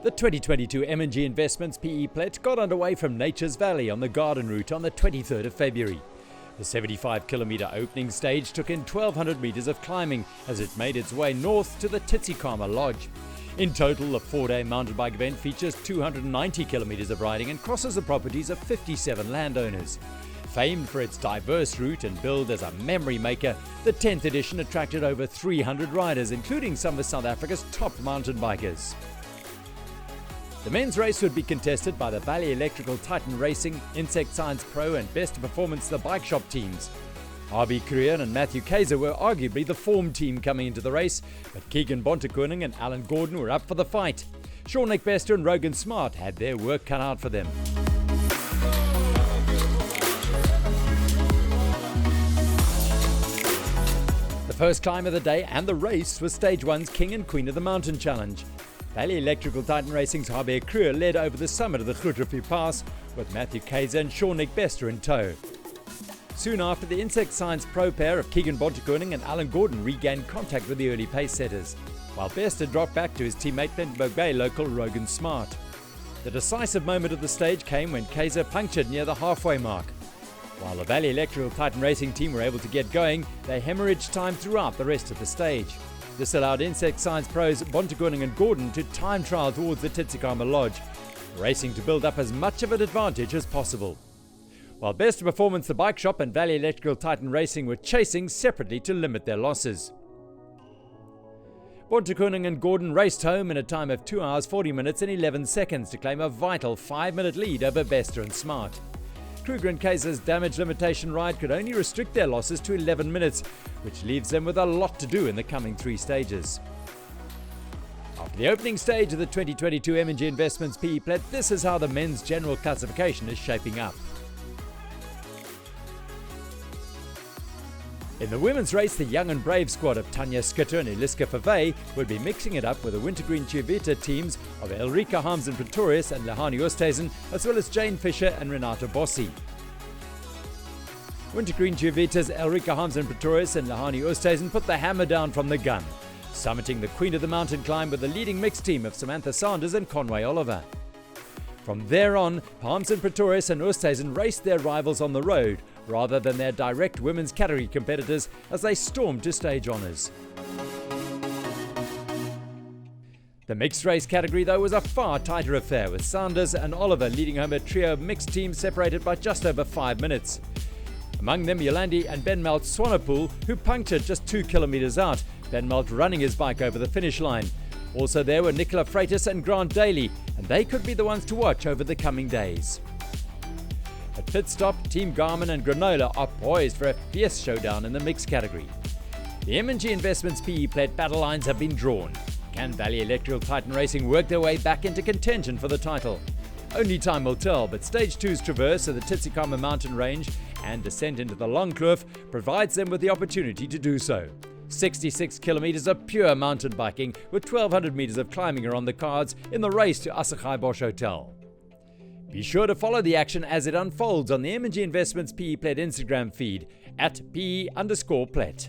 The 2022 M&G Investments PE Plet got underway from Nature's Valley on the Garden Route on the 23rd of February. The 75-kilometre opening stage took in 1,200 metres of climbing as it made its way north to the Tsitsikamma Lodge. In total, the 4-day mountain bike event features 290 kilometres of riding and crosses the properties of 57 landowners. Famed for its diverse route and billed as a memory maker, the 10th edition attracted over 300 riders, including some of South Africa's top mountain bikers. The men's race would be contested by the Valley Electrical Titan Racing, Insect Science Pro and Best Performance the Bike Shop teams. RB Courier and Matthew Kaiser were arguably the form team coming into the race, but Keegan Bontekoning and Alan Gordon were up for the fight. Sean Bester and Rogan Smart had their work cut out for them. The first climb of the day and the race was Stage 1's King and Queen of the Mountain Challenge. Valley Electrical Titan Racing's Harbeer Kruger led over the summit of the Groot Rivier Pass with Matthew Kaiser and Sean Bester in tow. Soon after, the Insect Science Pro pair of Keegan Bontekoning and Alan Gordon regained contact with the early pace setters, while Bester dropped back to his teammate Bentley Bay local Rogan Smart. The decisive moment of the stage came when Kaiser punctured near the halfway mark. While the Valley Electrical Titan Racing team were able to get going, they hemorrhaged time throughout the rest of the stage. This allowed Insect Science pros Bontekoning and Gordon to time trial towards the Tsitsikamma Lodge, racing to build up as much of an advantage as possible. While Best Performance the Bike Shop and Valley Electrical Titan Racing were chasing separately to limit their losses. Bontekoning and Gordon raced home in a time of 2 hours 40 minutes and 11 seconds to claim a vital 5-minute lead over Bester and Smart. Kruger and Kaiser's damage limitation ride could only restrict their losses to 11 minutes, which leaves them with a lot to do in the coming 3 stages. After the opening stage of the 2022 M&G Investments PE Plet, this is how the men's general classification is shaping up. In the women's race, the young and brave squad of Tanya Skitter and Eliska Favey will be mixing it up with the Wintergreen Ciuvita teams of Elrika Harmsen Pretorius and Lehani Oosthuizen, as well as Jane Fisher and Renata Bossi. Wintergreen Ciuvita's Elrika Harmsen Pretorius and Lehani Oosthuizen put the hammer down from the gun, summiting the Queen of the Mountain climb with the leading mixed team of Samantha Sanders and Conway Oliver. From there on, Harmsen Pretorius and Oosthuizen raced their rivals on the road, rather than their direct women's category competitors as they stormed to stage honours. The mixed race category, though, was a far tighter affair, with Sanders and Oliver leading home a trio of mixed teams separated by just over 5 minutes. Among them, Yolandi and Benmelt Swanepoel, who punctured just 2 kilometres out, Benmelt running his bike over the finish line. Also there were Nicola Freitas and Grant Daly, and they could be the ones to watch over the coming days. At pit stop, Team Garmin and Granola are poised for a fierce showdown in the mixed category. The M&G Investments PE Plet battle lines have been drawn. Can Valley Electrical Titan Racing work their way back into contention for the title? Only time will tell, but Stage 2's traverse of the Tsitsikamma mountain range and descent into the Long Kloof provides them with the opportunity to do so. 66 kilometres of pure mountain biking with 1,200 metres of climbing are on the cards in the race to Assegai Bosch Hotel. Be sure to follow the action as it unfolds on the M&G Investments PE Plet Instagram feed at PE_Plet.